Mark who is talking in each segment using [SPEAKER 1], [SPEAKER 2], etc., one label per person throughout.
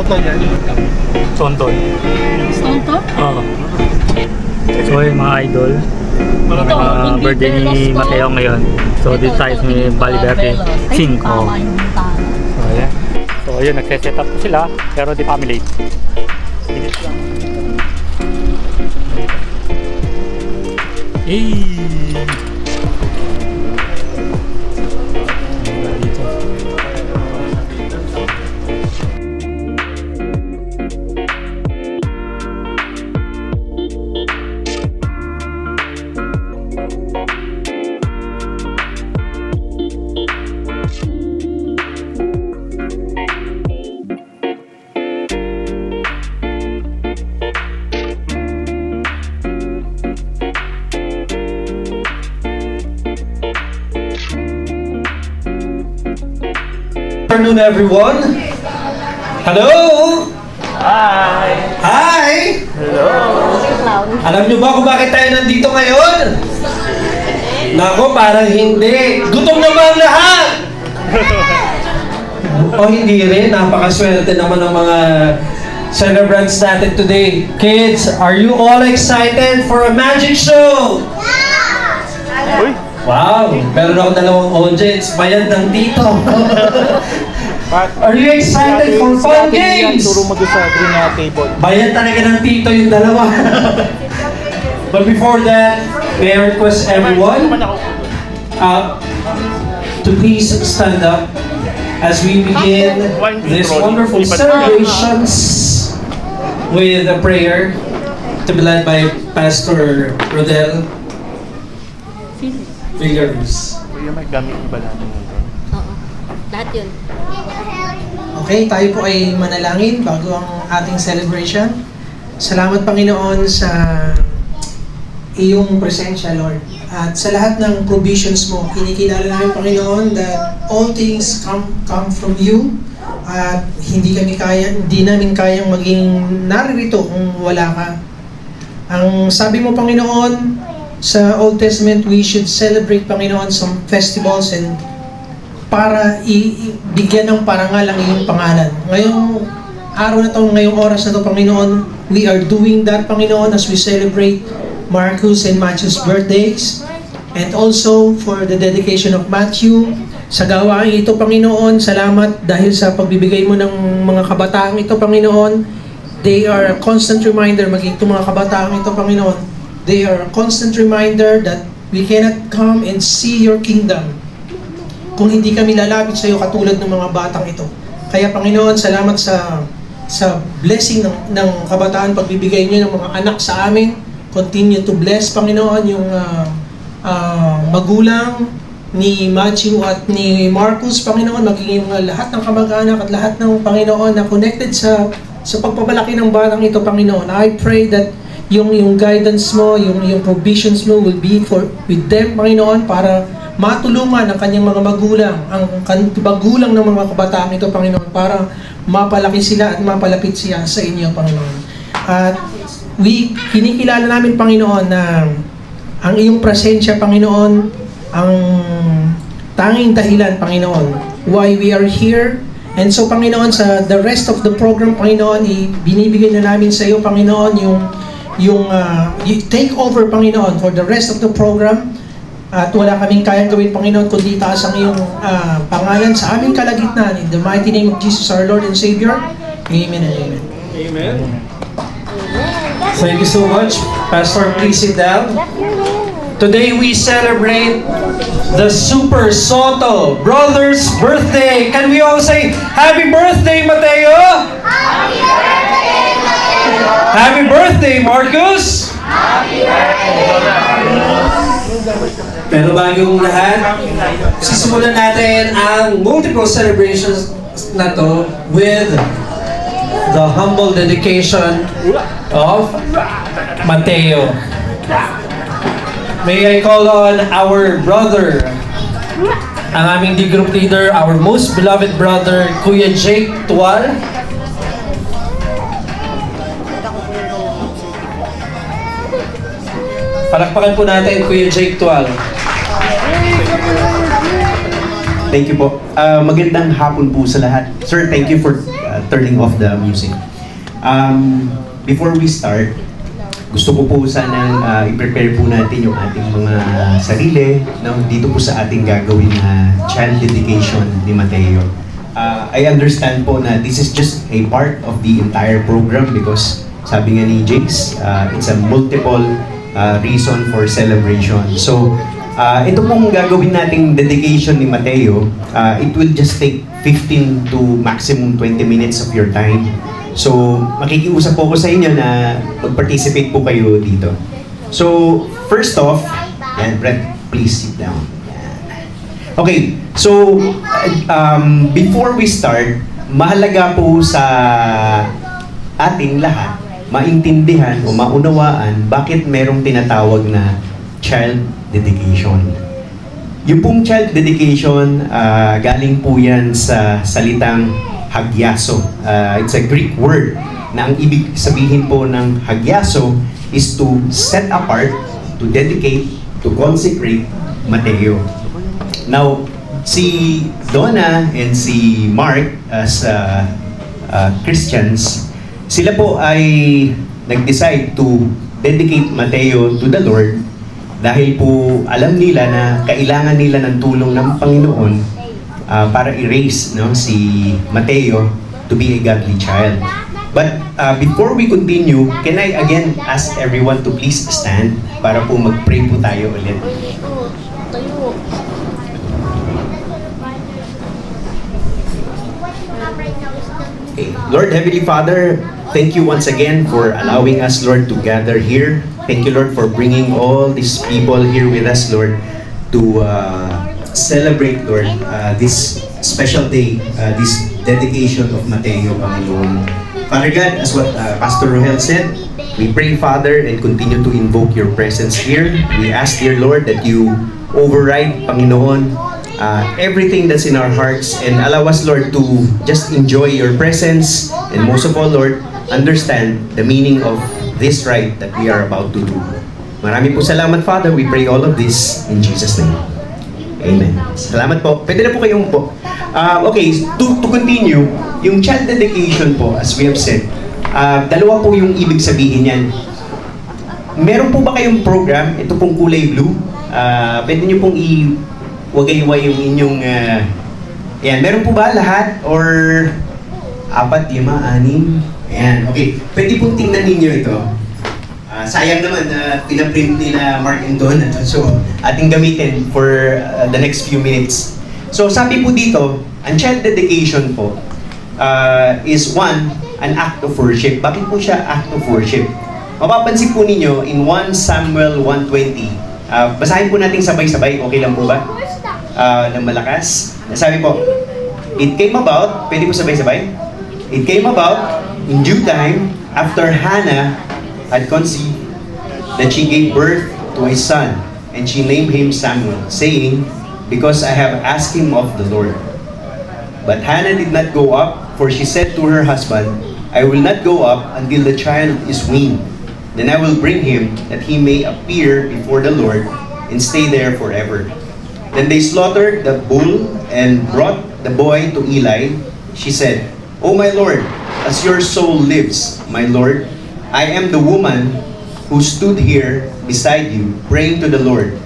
[SPEAKER 1] Toto yan.
[SPEAKER 2] Tonton.
[SPEAKER 3] Tonton?
[SPEAKER 2] Oo. So yun mga idol. Birthday ni Mateo ngayon. So dito tayo sa may Valle Verde 5. So ayan. So yun, nagse-set up sila. Pero di pa kami late. Bilis lang.
[SPEAKER 4] Good afternoon, everyone. Hello.
[SPEAKER 1] Hi!
[SPEAKER 4] Hi.
[SPEAKER 1] Hello!
[SPEAKER 4] Alam niyo ba kung bakit tayo nandito ngayon? Nako, parang hindi. Gutom na ba ang lahat? O hindi rin. Napakaswerte naman ng mga celebrants natin today. Kids, are you all excited for a magic show?
[SPEAKER 1] Uy!
[SPEAKER 4] Wow! Meron ako dalawang audience. Bayad ng tito. Are you excited for fun games?
[SPEAKER 1] Turo mo doon sa green na table.
[SPEAKER 4] Bayad talaga ng tito yung dalawa. But before that, may I request everyone to please stand up as we begin this wonderful celebrations with a prayer to be led by Pastor Rodel Villaruz.
[SPEAKER 1] Kuya, may gamit iba natin dito.
[SPEAKER 3] Oo. Lahat yun.
[SPEAKER 5] Okay, tayo po ay manalangin bago ang ating celebration. Salamat Panginoon sa iyong presensya, Lord. At sa lahat ng provisions mo, kinikilala namin Panginoon that all things come from you. At hindi namin kayang maging naririto kung wala ka. Ang sabi mo Panginoon, sa Old Testament, we should celebrate Panginoon some festivals and para bigyan ng parangal ang iyong pangalan. Ngayong araw na to, ngayong oras na to, Panginoon, we are doing that, Panginoon, as we celebrate Marcus and Matthew's birthdays. And also for the dedication of Matthew. Sa gawain ito, Panginoon, salamat dahil sa pagbibigay mo ng mga kabataang ito, Panginoon. They are a constant reminder, maging itong mga kabataang ito, Panginoon. They are a constant reminder that we cannot come and see your kingdom kung hindi kami lalapit sa iyo katulad ng mga batang ito. Kaya Panginoon, salamat sa blessing ng kabataan, pagbibigay niyo ng mga anak sa amin. Continue to bless, Panginoon, yung magulang ni Matthew at ni Marcus, Panginoon, maging yung lahat ng kamag-anak at lahat ng Panginoon na connected sa pagpapalaki ng batang ito, Panginoon. I pray that yung guidance mo, yung provisions mo will be with them, Panginoon, para matulungan ang kanyang mga magulang, ang magulang ng mga kabataan ito, Panginoon, para mapalaki sila at mapalapit siya sa inyo, Panginoon. At kinikilala namin, Panginoon, na ang iyong presensya, Panginoon, ang tanging dahilan, Panginoon, why we are here. And so, Panginoon, sa the rest of the program, Panginoon, binibigay na namin sa iyo, Panginoon, yung take over, Panginoon, for the rest of the program. At wala kaming kayang gawin, Panginoon, kundi itaas ang iyong pangalan sa aming kalagitnaan. In the mighty name of Jesus, our Lord and Savior. Amen and amen.
[SPEAKER 4] Amen. Thank you so much. Pastor, please sit down. Today we celebrate the Super Soto Brothers' birthday. Can we all say, Happy birthday, Mateo!
[SPEAKER 6] Happy birthday, Mateo!
[SPEAKER 4] Happy birthday, Marcus!
[SPEAKER 6] Happy birthday!
[SPEAKER 4] Pero bago yung lahat, sisimulan natin ang multiple celebrations na to with the humble dedication of Mateo. May I call on our brother, ang aming D-group leader, our most beloved brother, Kuya Jake Tual. Palakpakan po natin, Kuya Jake Tual.
[SPEAKER 7] Thank you po. Magandang hapon po sa lahat. Sir, thank you for turning off the music. Before we start, gusto ko po sanang i-prepare po natin yung ating mga sarili, no, dito po sa ating gagawin na child dedication ni Mateo. I understand po na this is just a part of the entire program because sabi nga ni Jakes, it's a multiple reason for celebration. So, ito pong gagawin nating dedication ni Mateo, it will just take 15 to maximum 20 minutes of your time. So, makikiusap po ko sa inyo na mag-participate po kayo dito. So, first off, yan, Brett, please sit down. Yan. Okay, so, before we start, mahalaga po sa ating lahat, maintindihan o maunawaan bakit merong tinatawag na child dedication. Yung pong child dedication, galing po yan sa salitang hagyaso. It's a Greek word na ang ibig sabihin po ng hagyaso is to set apart, to dedicate, to consecrate Mateo. Now, si Donna and si Mark as Christians, sila po ay nag-decide to dedicate Mateo to the Lord dahil po alam nila na kailangan nila ng tulong ng Panginoon para i-raise, no, si Mateo to be a godly child. But before we continue, can I again ask everyone to please stand para po mag-pray po tayo ulit. Okay. Lord Heavenly Father, thank you once again for allowing us, Lord, to gather here. Thank you, Lord, for bringing all these people here with us, Lord, to celebrate, Lord, this special day, this dedication of Mateo, Panginoon. Father God, as what Pastor Rohel said, we pray, Father, and continue to invoke your presence here. We ask, dear Lord, that you override, Panginoon, everything that's in our hearts and allow us, Lord, to just enjoy your presence and most of all, Lord, understand the meaning of this rite that we are about to do. Marami po salamat, Father. We pray all of this in Jesus' name. Amen. Salamat po. Pwede na po kayong po. Okay, to continue, yung child dedication po, as we have said, dalawa po yung ibig sabihin yan. Meron po ba kayong program? Ito pong kulay blue. Pwede nyo pong wagay-way yung inyong yan. Meron po ba lahat? Or 4, 5, 6? Ayan, okay. Pwede pong tingnan ninyo ito. Sayang naman na pinaprint nila Mark and Donna. So, ating gamitin for the next few minutes. So, sabi po dito, ang child dedication po is an act of worship. Bakit po siya act of worship? Mapapansin po ninyo in 1 Samuel 1:20. Basahin po natin sabay-sabay. Okay lang po ba? Ng malakas. Sabi po, it came about, pwede po sabay-sabay? It came about in due time, after Hannah had conceived, that she gave birth to a son, and she named him Samuel, saying, because I have asked him of the Lord. But Hannah did not go up, for she said to her husband, I will not go up until the child is weaned. Then I will bring him, that he may appear before the Lord, and stay there forever. Then they slaughtered the bull, and brought the boy to Eli. She said, O my Lord, as your soul lives, my Lord, I am the woman who stood here beside you, praying to the Lord.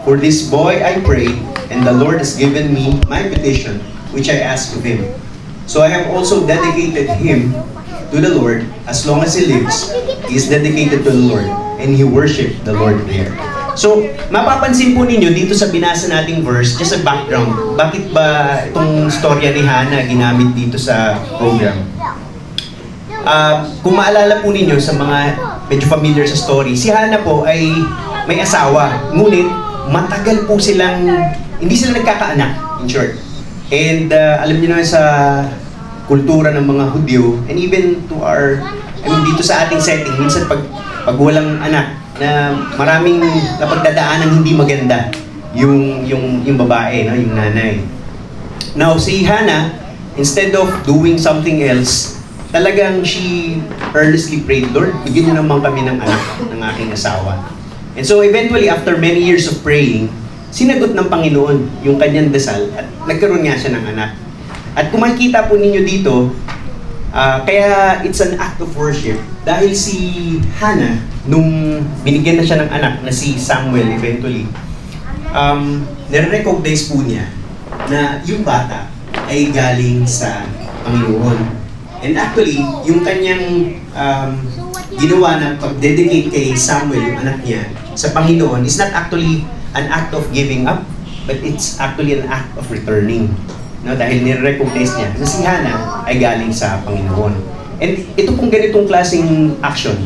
[SPEAKER 7] For this boy I prayed, and the Lord has given me my petition, which I asked of him. So I have also dedicated him to the Lord. As long as he lives, he is dedicated to the Lord, and he worshiped the Lord there. So, mapapansin po ninyo dito sa binasa nating verse, just a background, bakit ba itong storya ni Hannah ginamit dito sa program? Kung maalala po ninyo sa mga medyo familiar sa story, si Hannah po ay may asawa, ngunit matagal po silang, hindi sila nagkakaanak, in short. And alam niyo na sa kultura ng mga Hudyo, and even to our, dito sa ating setting, minsan pag walang anak, na maraming napagdadaan ng hindi maganda yung babae, no, yung nanay. Now, si Hannah, instead of doing something else, talagang she earnestly prayed, Lord, bigyan niyo naman kami ng anak ng aking asawa. And so eventually, after many years of praying, sinagot ng Panginoon yung kanyang dasal at nagkaroon nga siya ng anak. At kung makikita po ninyo dito, Kaya it's an act of worship dahil si Hannah, nung binigyan na siya ng anak na si Samuel eventually, nare-recognize po niya na yung bata ay galing sa Panginoon. And actually, yung kanyang ginawa na pag-dedicate kay Samuel, yung anak niya, sa Panginoon is not actually an act of giving up, but it's actually an act of returning. No, dahil nire-recognize niya na si Hannah ay galing sa Panginoon. And ito pong ganitong klaseng action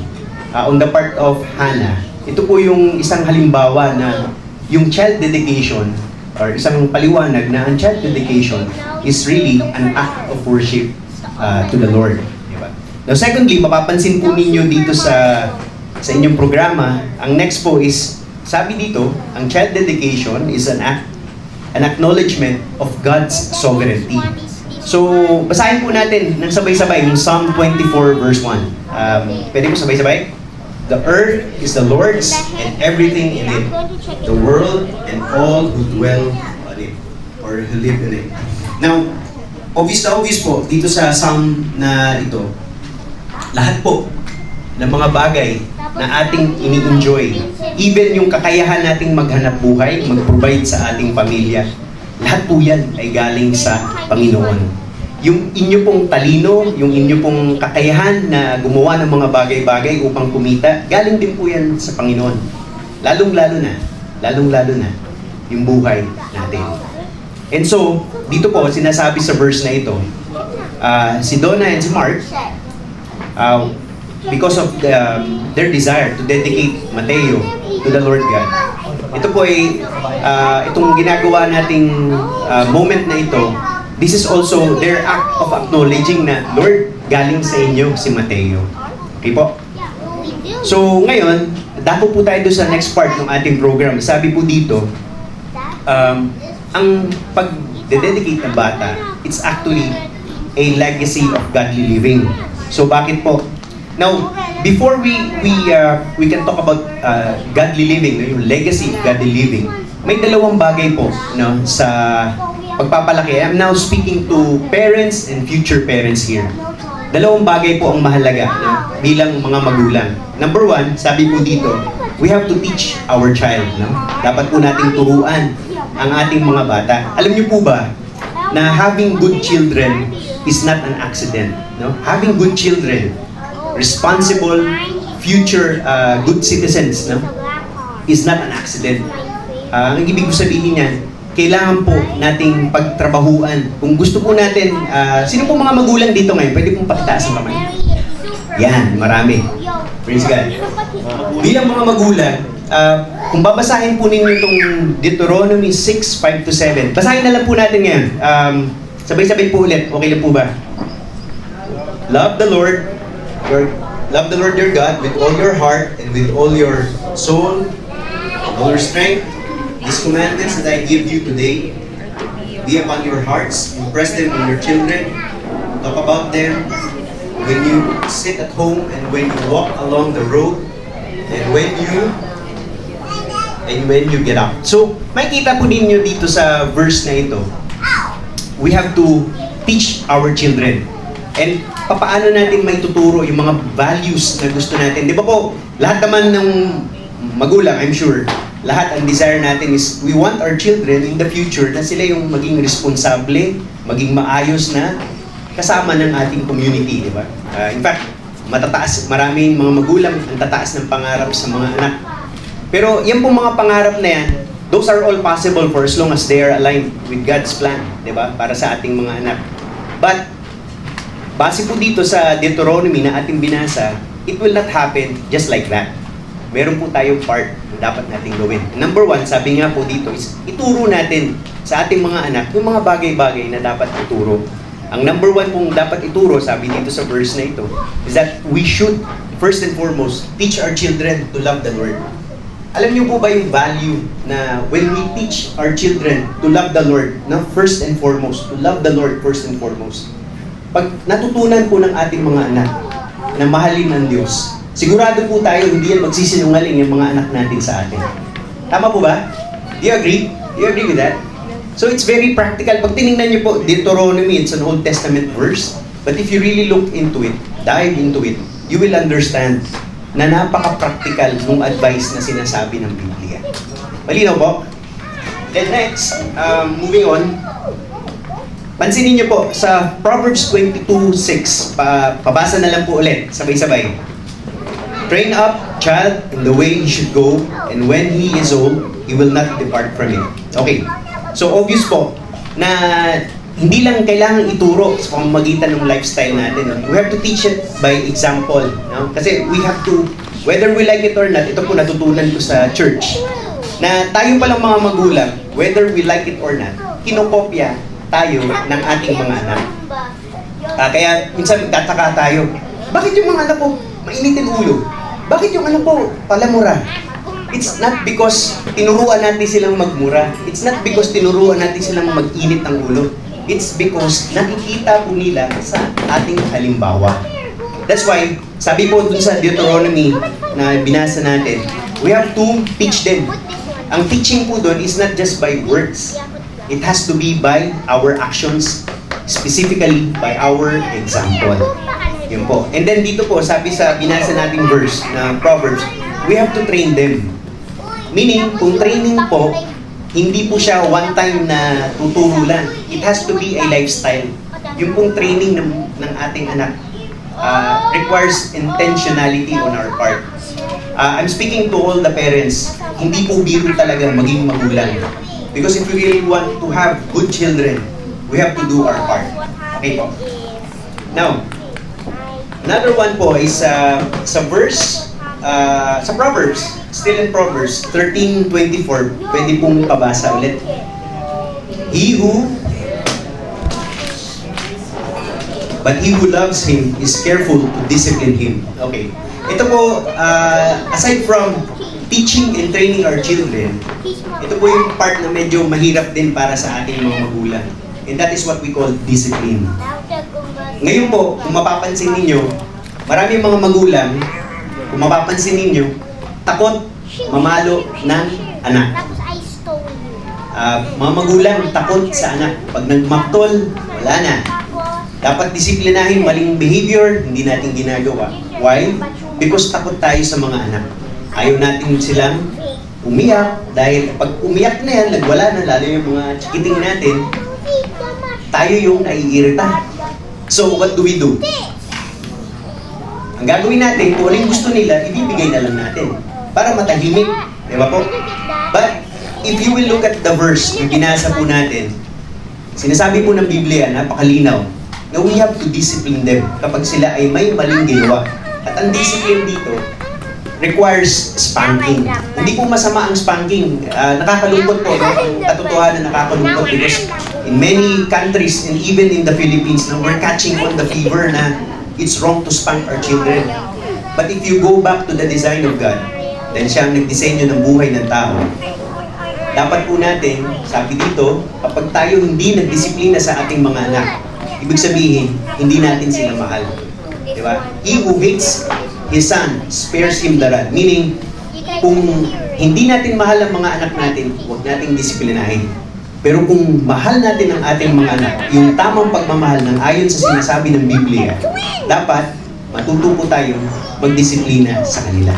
[SPEAKER 7] on the part of Hannah, ito po yung isang halimbawa na yung child dedication or isang paliwanag na ang child dedication is really an act of worship to the Lord. Diba? Now secondly, mapapansin po ninyo dito sa inyong programa, ang next po is, sabi dito, ang child dedication is an acknowledgement of God's sovereignty. So, basahin po natin ng sabay-sabay yung Psalm 24 verse 1. Pwede po sabay-sabay? The earth is the Lord's and everything in it, the world and all who dwell on it, or who live in it. Now, obvious po, dito sa Psalm na ito, lahat po ng mga bagay na ating ini-enjoy, even yung kakayahan nating maghanap buhay, mag-provide sa ating pamilya, lahat po yan ay galing sa Panginoon. Yung inyo pong talino, yung inyo pong kakayahan na gumawa ng mga bagay-bagay upang kumita, galing din po yan sa Panginoon. Lalong-lalo na yung buhay natin. And so, dito po, sinasabi sa verse na ito, si Donna and si Mark, because of their desire to dedicate Mateo to the Lord God. Ito po ay itong ginagawa nating moment na ito, this is also their act of acknowledging na, Lord, galing sa inyo si Mateo. Okay po? So ngayon, dako po tayo doon sa next part ng ating program. Sabi po dito, ang pag-dedicate ng bata, it's actually a legacy of godly living. So bakit po? Now, before we can talk about godly living, yung legacy of godly living, may dalawang bagay po sa pagpapalaki. I'm now speaking to parents and future parents here. Dalawang bagay po ang mahalaga bilang mga magulang. Number one, sabi po dito, we have to teach our child. Dapat po nating turuan ang ating mga bata. Alam niyo po ba na having good children is not an accident. Having good children, responsible, future good citizens, is not an accident. Ang ibig ko sabihin niyan, kailangan po nating pagtrabahuan. Kung gusto po natin, sino po mga magulang dito ngayon? Pwede pong pakitaas ang kamay. Yan, marami. Praise God. Bilang mga magulang, kung babasahin po ninyo itong Deuteronomy 6:5-7, basahin na lang po natin ngayon. Sabay-sabay po ulit. Okay lang po ba? Love the Lord your God with all your heart and with all your soul, and all your strength. These commandments that I give you today be upon your hearts. Impress them on your children. Talk about them when you sit at home and when you walk along the road and when you get up. So, makikita po ninyo dito sa verse na ito, we have to teach our children. And paano natin may tuturo yung mga values na gusto natin. Di ba po, lahat naman ng magulang, I'm sure, lahat ang desire natin is we want our children in the future na sila yung maging responsable, maging maayos na kasama ng ating community, di ba? In fact, maraming mga magulang ang tataas ng pangarap sa mga anak. Pero yan pong mga pangarap na yan, those are all possible for as long as they are aligned with God's plan, di ba? Para sa ating mga anak. But, base po dito sa Deuteronomy na ating binasa, it will not happen just like that. Meron po tayong part na dapat nating gawin. Number one, sabi nga po dito, is ituro natin sa ating mga anak yung mga bagay-bagay na dapat ituro. Ang number one pong dapat ituro, sabi dito sa verse na ito, is that we should, first and foremost, teach our children to love the Lord. Alam niyo po ba yung value na when we teach our children to love the Lord, first and foremost, to love the Lord first and foremost, pag natutunan po ng ating mga anak na mahalin ng Diyos, sigurado po tayo hindi yan magsisinungaling yung mga anak natin sa atin. Tama po ba? Do you agree? Do you agree with that? So it's very practical. Pag tinignan niyo po, Deuteronomy, it's an Old Testament verse. But if you really look into it, dive into it, you will understand na napaka-practical ng advice na sinasabi ng Biblia. Malinaw po? Then next, moving on, pansinin niyo po sa Proverbs 22:6, pabasa na lang po ulit, sabay-sabay. Train up child in the way he should go, and when he is old, he will not depart from it. Okay, so obvious po na hindi lang kailangan ituro sa pamamagitan ng lifestyle natin. No? We have to teach it by example. No? Kasi we have to, whether we like it or not, ito po natutunan ko sa church, na tayo palang mga magulang, whether we like it or not, kinokopya tayo ng ating mga anak. Kaya minsan nagtataka tayo, bakit yung mga anak ko mainitin ulo? Bakit yung anak ko palamura? It's not because tinuruan natin silang magmura. It's not because tinuruan natin silang mag-init ng ulo. It's because nakikita po nila sa ating halimbawa. That's why, sabi po dun sa Deuteronomy na binasa natin, we have to teach them. Ang teaching po dun is not just by words. It has to be by our actions, specifically by our example. Yun po. And then dito po, sabi sa binasa nating verse na Proverbs, we have to train them. Meaning, kung training po, hindi po siya one time na tuturo lang. It has to be a lifestyle. Yung pong training ng ating anak requires intentionality on our part. I'm speaking to all the parents. Hindi po biro talaga maging magulang. Because if we really want to have good children, we have to do our part. Okay po? Now, another one po is sa verse, sa Proverbs, still in Proverbs 13:24, pwede pong pabasa ulit. But he who loves him is careful to discipline him. Okay. Ito po, aside from teaching and training our children, ito po yung part na medyo mahirap din para sa ating mga magulang. And that is what we call discipline. Ngayon po, kung mapapansin ninyo, maraming mga magulang, kung mapapansin ninyo, takot mamalo ng anak. Mga magulang takot sa anak. Pag nagmaktol, wala na. Dapat disiplinahin maling behavior, hindi natin ginagawa. Why? Because takot tayo sa mga anak. Ayaw natin silang umiyak dahil pag umiyak na yan, nagwala na, lalo yung mga chikiting natin, tayo yung naiirita. So, what do? Ang gagawin natin, kung ano yung gusto nila, ibibigay na lang natin para matahimik. Di ba po? But, if you will look at the verse na binasa po natin, sinasabi po ng Biblia, napakalinaw, na we have to discipline them kapag sila ay may maling ginawa. At ang discipline dito requires spanking. Hindi po masama ang spanking. Nakakalungkot po. Ang katotohanan nakakalungkot because in many countries and even in the Philippines, we're catching on the fever na it's wrong to spank our children. But if you go back to the design of God, dahil siya ang nagdisenyo ng buhay ng tao, dapat po natin, sabi dito, kapag tayo hindi nagdisiplina sa ating mga anak, ibig sabihin, hindi natin sila mahal. Diba? He who hates his son spares him the rod. Meaning, kung hindi natin mahal ang mga anak natin, huwag nating disiplinahin. Pero kung mahal natin ang ating mga anak, yung tamang pagmamahal ng ayon sa sinasabi ng Biblia, dapat matuto po tayo magdisiplina sa kanila.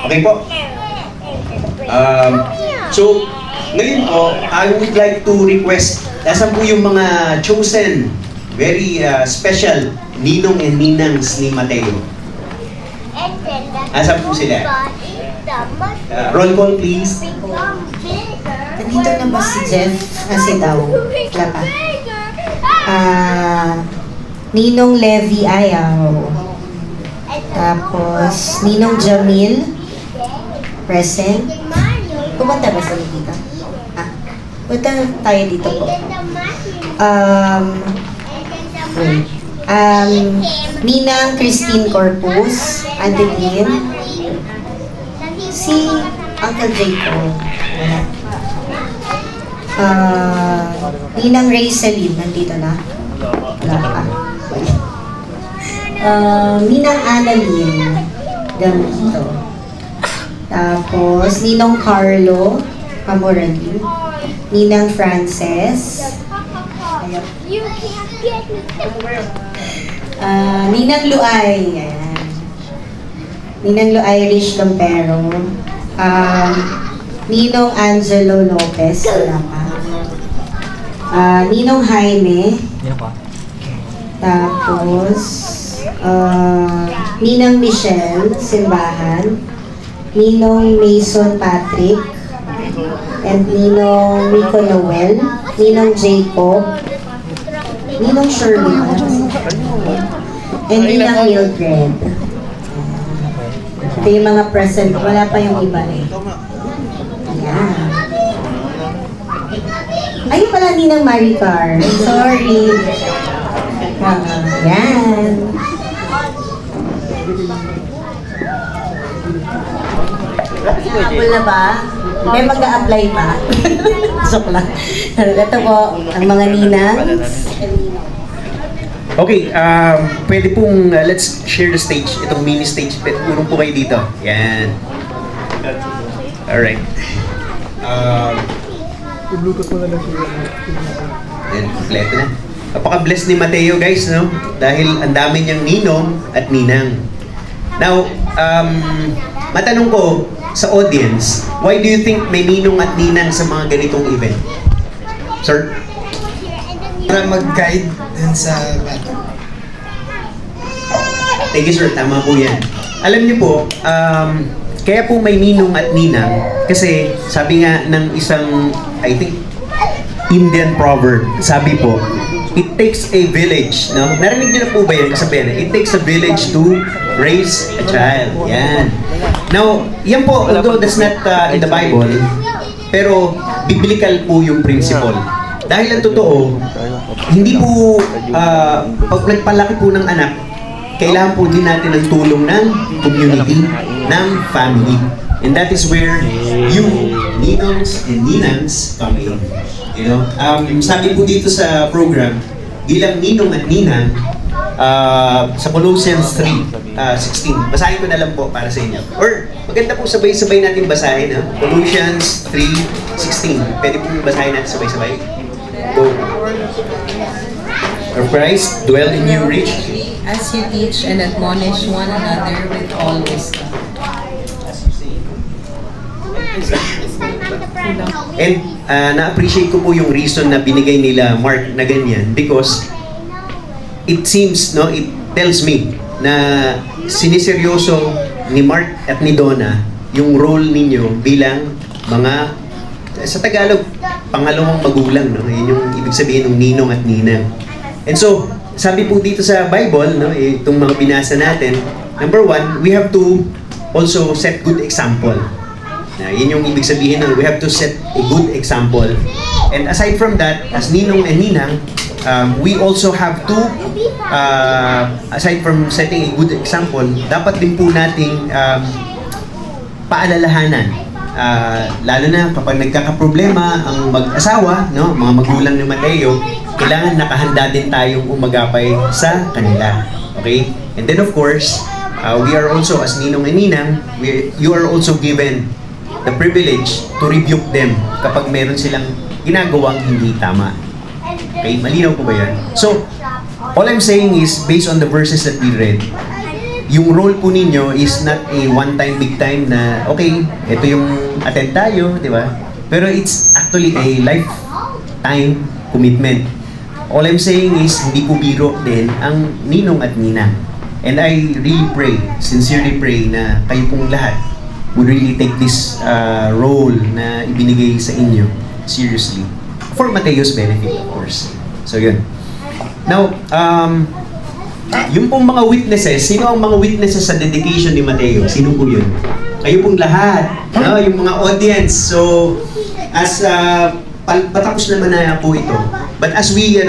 [SPEAKER 7] Okay po? So, ngayon po, I would like to request, nasan po yung mga chosen, very special ninong and ninangs ni Mateo? Asan po sila? Roll call please.
[SPEAKER 8] Nandito na ba si Jeff? Si Daw? Wala pa. Ninong Levi ayaw. Tapos, Ninong Jamil, present. Pumunta ba sila dito? Punta tayo dito po. Wait. Ninang Christine Corpus, Adeline, si Uncle Jacob, wala. Ninang Rayceline, nandito na? Wala pa. Ninang Annalyn, dito. Tapos, Ninong Carlo, Amorali, Ninang Frances, Ninang Luay. Ayan. Ninang Luay Rich Lompero. Ninong Angelo Lopez. Wala pa. Ninong Jaime. Tapos, Ninang Michelle Simbahan. Ninong Mason Patrick. And Ninong Rico Noel. Ninong Jacob. Ninong Shirley. And Ninang Mildred. Ito yung mga present. Wala pa yung iba eh. Ayan. Ayun pala Ninang Maricar. Sorry. Ayan. Habol na ba? May mag-a-apply pa. Joke lang. Ito po, ang mga ninang.
[SPEAKER 7] Okay, pwede pong let's share the stage. Itong mini stage. Urong po kayo dito. Yan. Alright. Yan, kompleto na. Napaka-bless ni Mateo guys, no? Dahil ang dami niyang ninong at ninang. Now, matanong ko sa audience, why do you think may ninong at ninang sa mga ganitong event? Sir?
[SPEAKER 5] Para mag-guide dun sa bata.
[SPEAKER 7] Thank you sir, tama po yan. Alam niyo po, kaya po may ninong at ninang kasi sabi nga ng isang, I think, Indian proverb, sabi po, it takes a village, no? Narinig niyo na po ba yan kasabihan? It takes a village to raise a child. Yan. Now, yan po, although that's not in the Bible, pero biblical po yung principle. Dahil ang totoo, hindi po, pag nagpalaki po ng anak, kailangan po din natin ng tulong ng community, ng family. And that is where you, ninongs and ninangs, come in. You know, sabi po dito sa program, bilang ninong at ninang, sa Colossians 3:16. Basahin ko na lang po para sa inyo. Or, maganda po sabay-sabay natin basahin. Ha? Colossians 3:16. Pwede po basahin natin sabay-sabay. Go. For Christ dwell in you richly.
[SPEAKER 9] As you teach and admonish one another with all wisdom.
[SPEAKER 7] And na-appreciate ko po yung reason na binigay nila Mark na ganyan because it seems, no, it tells me na siniseryoso ni Mark at ni Donna yung role ninyo bilang mga, sa Tagalog, pangalawang magulang, no? Yun yung ibig sabihin ng ninong at ninang. And so, sabi po dito sa Bible, no, itong mga binasa natin, number one, we have to also set good example. Yun yung ibig sabihin ng we have to set a good example. And aside from that, as ninong and ninang, we also have to, aside from setting a good example, dapat din po nating paalalahanan. Lalo na kapag nagkakaproblema ang mag-asawa, no, mga magulang ni Mateo, kailangan nakahanda din tayong umagapay sa kanila. Okay? And then of course, we are also, as ninong and ninang, you are also given the privilege to rebuke them kapag meron silang ginagawang hindi tama. Okay? Malinaw po ba yan? So, all I'm saying is, based on the verses that we read, yung role po ninyo is not a one-time, big-time na, okay, ito yung attend tayo, di ba? Pero it's actually a lifetime commitment. All I'm saying is, hindi po biro din ang ninong at ninang. And I really pray, sincerely pray na kayo pong lahat would really take this role na ibinigay sa inyo seriously. For Mateo's benefit, of course. So, yun. Now, yung pong mga witnesses, sino ang mga witnesses sa dedication ni Mateo? Sino po yun? Kayo pong lahat, no? Yung mga audience. So, as patapos naman na po ito. But as we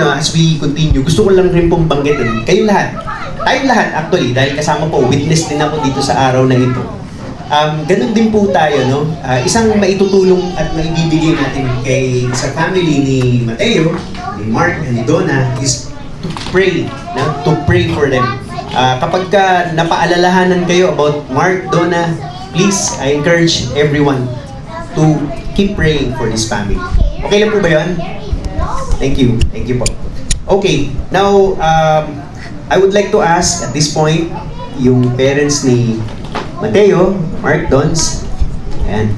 [SPEAKER 7] continue, gusto ko lang rin pong banggitin, kayo lahat, tayong lahat actually, dahil kasama po, witness din ako dito sa araw na ito. Ganun din po tayo, no? Isang maitutulong at maibibigay natin sa family ni Mateo, ni Mark, and ni Donna is to pray, no? To pray for them. Kapag napaalalahanan kayo about Mark, Donna, please, I encourage everyone to keep praying for this family. Okay lang po ba yun? Thank you. Thank you po. Okay, now, I would like to ask at this point, yung parents ni Mateo, Mark, Dons, and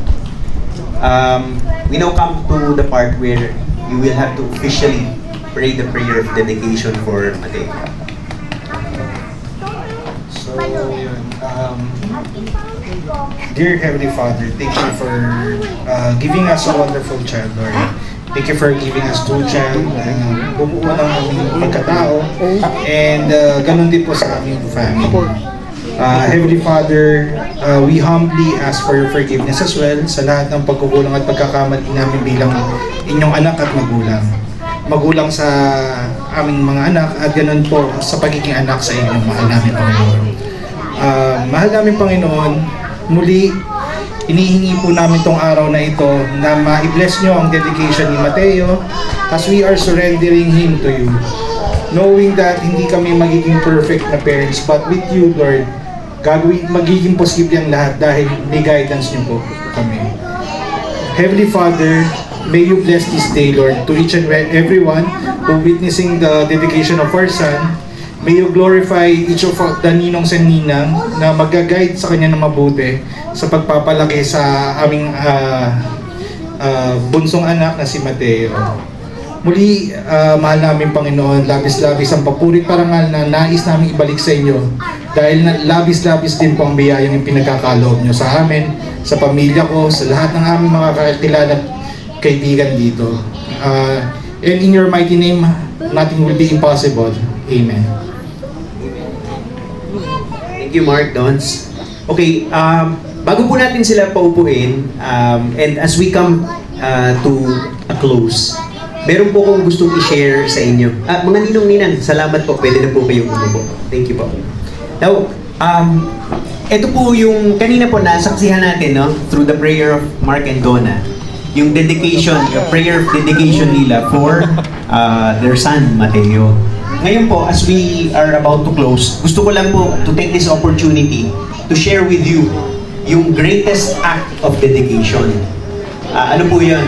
[SPEAKER 7] we now come to the part where you will have to officially pray the prayer of dedication for Mateo.
[SPEAKER 10] So, yun. Dear Heavenly Father, thank you for giving us a wonderful child, Lord. Thank you for giving us two child na bumuo ng aming pagkatao, and ganun din po sa aming family. Heavenly Father, we humbly ask for your forgiveness as well sa lahat ng pagkukulang at pagkakamali namin bilang inyong anak at magulang. Magulang sa aming mga anak at ganun po sa pagiging anak sa inyong mahal namin Panginoon. Mahal namin Panginoon, muli inihingi po namin tong araw na ito na ma-bless nyo ang dedication ni Mateo as we are surrendering him to you. Knowing that hindi kami magiging perfect na parents, but with you, Lord, magiging posible ang lahat dahil may guidance nyo po kami. Heavenly Father, may you bless this day, Lord, to each and everyone who witnessing the dedication of our son. May you glorify each of the ninongs and ninang na mag-guide sa kanya na mabuti sa pagpapalaki sa aming bunsong anak na si Mateo. Muli, mahal namin Panginoon, labis-labis ang papuri parangal na nais namin ibalik sa inyo dahil labis-labis din po ang biyayang yung pinagkakaloob nyo sa amin, sa pamilya ko, sa lahat ng aming mga kakilala at kaibigan dito. And in your mighty name, nothing will be impossible. Amen.
[SPEAKER 7] Thank you, Mark, Dons. Okay, bago po natin sila paupuin, and as we come to a close, meron po akong gustong i-share sa inyo. Mga ninong-ninang, salamat po. Pwede na po kayong umupo. Thank you po. Now, ito po yung kanina po nasaksihan natin, no? Through the prayer of Mark and Donna. Yung dedication, the prayer of dedication nila for their son, Mateo. Ngayon po, as we are about to close, gusto ko lang po to take this opportunity to share with you yung greatest act of dedication. Ano po yun?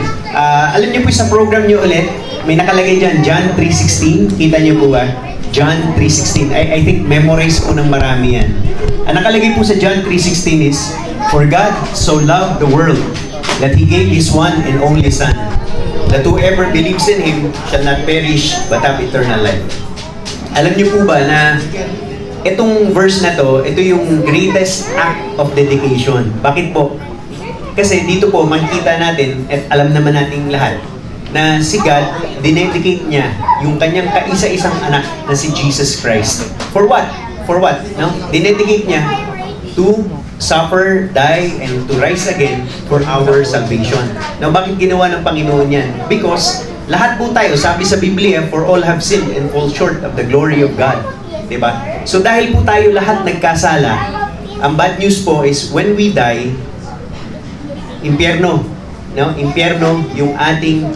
[SPEAKER 7] Alam niyo po sa program niyo ulit, may nakalagay dyan, John 3:16. Kita niyo po ba? John 3:16. I think memorize po ng marami yan. Ang nakalagay po sa John 3:16 is, For God so loved the world that He gave His one and only Son, that whoever believes in Him shall not perish but have eternal life. Alam niyo po ba na itong verse na to, ito yung greatest act of dedication. Bakit po? Kasi dito po makikita natin at alam naman nating lahat na si God, dinedicate niya yung kanyang kaisa-isang anak na si Jesus Christ. For what? For what? No? Dinedicate niya to suffer, die, and to rise again for our salvation. Now, bakit ginawa ng Panginoon yan? Because lahat po tayo, sabi sa Biblia, for all have sinned and fall short of the glory of God. Diba? So dahil po tayo lahat nagkasala, ang bad news po is when we die, impyerno. No? Impyerno yung ating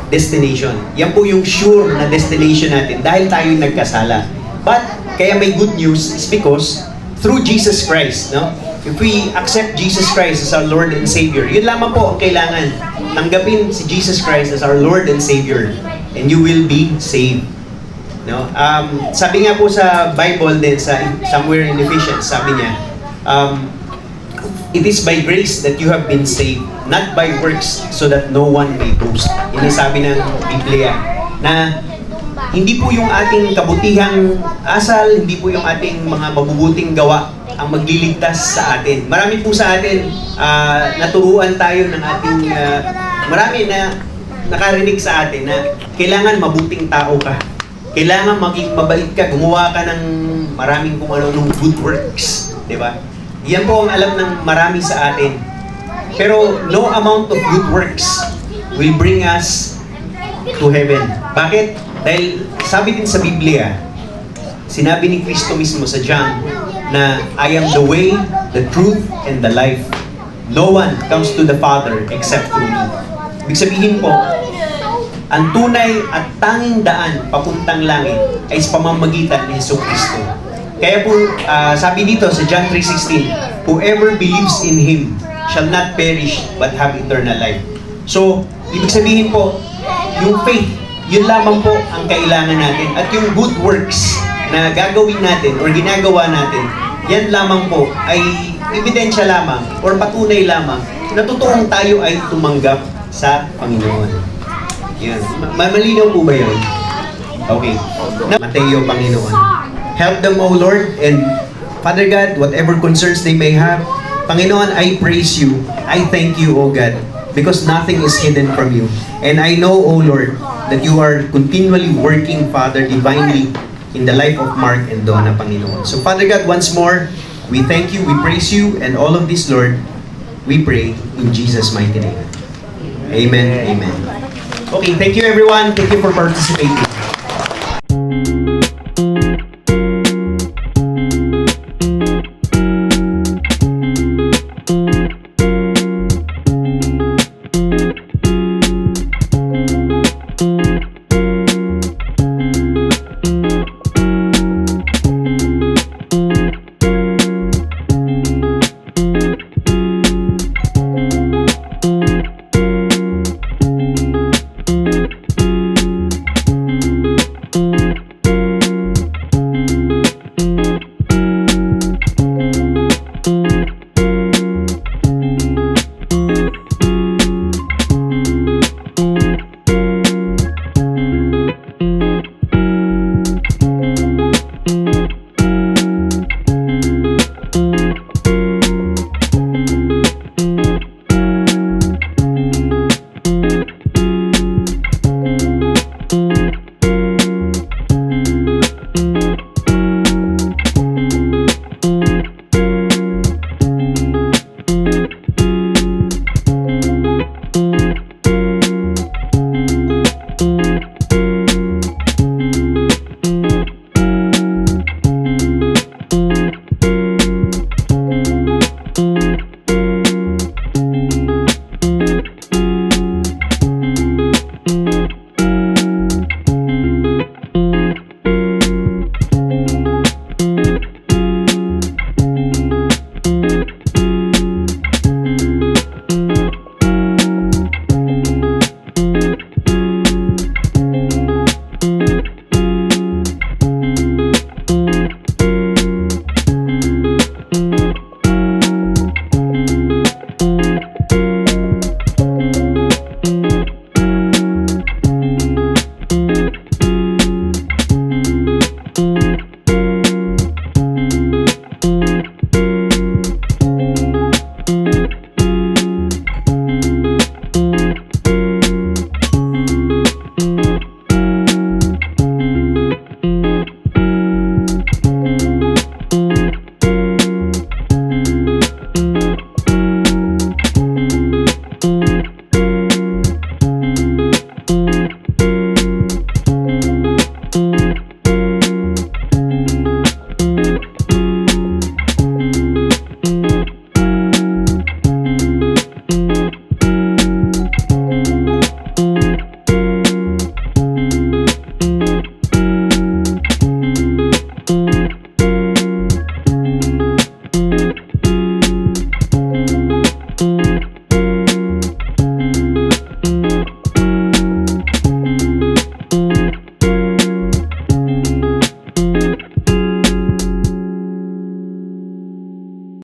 [SPEAKER 7] destination. Yan po yung sure na destination natin dahil tayo nagkasala. But, kaya may good news is because through Jesus Christ, no? If we accept Jesus Christ as our Lord and Savior, yun lamang po ang kailangan. Tanggapin si Jesus Christ as our Lord and Savior, and you will be saved. No? Sabi nga po sa Bible din, somewhere in Ephesians, sabi niya, it is by grace that you have been saved, not by works, so that no one may boast. Yan ang sabi ng Biblia, na hindi po yung ating kabutihang asal, hindi po yung ating mga mabubuting gawa ang magliligtas sa atin. Marami po sa atin, naturuan tayo ng ating, marami na nakarinig sa atin na kailangan mabuting tao ka. Kailangan maging mabait ka, gumawa ka ng maraming kung ano-anong good works. Diba? Yan po ang alam ng marami sa atin. Pero no amount of good works will bring us to heaven. Bakit? Dahil sabi din sa Biblia, sinabi ni Kristo mismo sa John na I am the way, the truth, and the life. No one comes to the Father except through me. Ibig sabihin po, ang tunay at tanging daan papuntang langit ay sa pamamagitan ni Jesucristo. Kaya po, sabi dito sa John 3:16, whoever believes in Him shall not perish but have eternal life. So, ibig sabihin po, yung faith Yun lamang po ang kailangan natin. At yung good works na gagawin natin or ginagawa natin, yan lamang po ay ebidensya lamang or patunay lamang na totoong tayo ay tumanggap sa Panginoon. Yan. Malinaw po ba yun? Okay. Mateo, Panginoon. Help them, O Lord, and Father God, whatever concerns they may have, Panginoon, I praise you. I thank you, O God, because nothing is hidden from you. And I know, O Lord, that you are continually working, Father, divinely in the life of Mark and Donna, Panginoon. So, Father God, once more, we thank you, we praise you, and all of this, Lord, we pray in Jesus' mighty name. Amen. Amen. Okay, thank you everyone. Thank you for participating.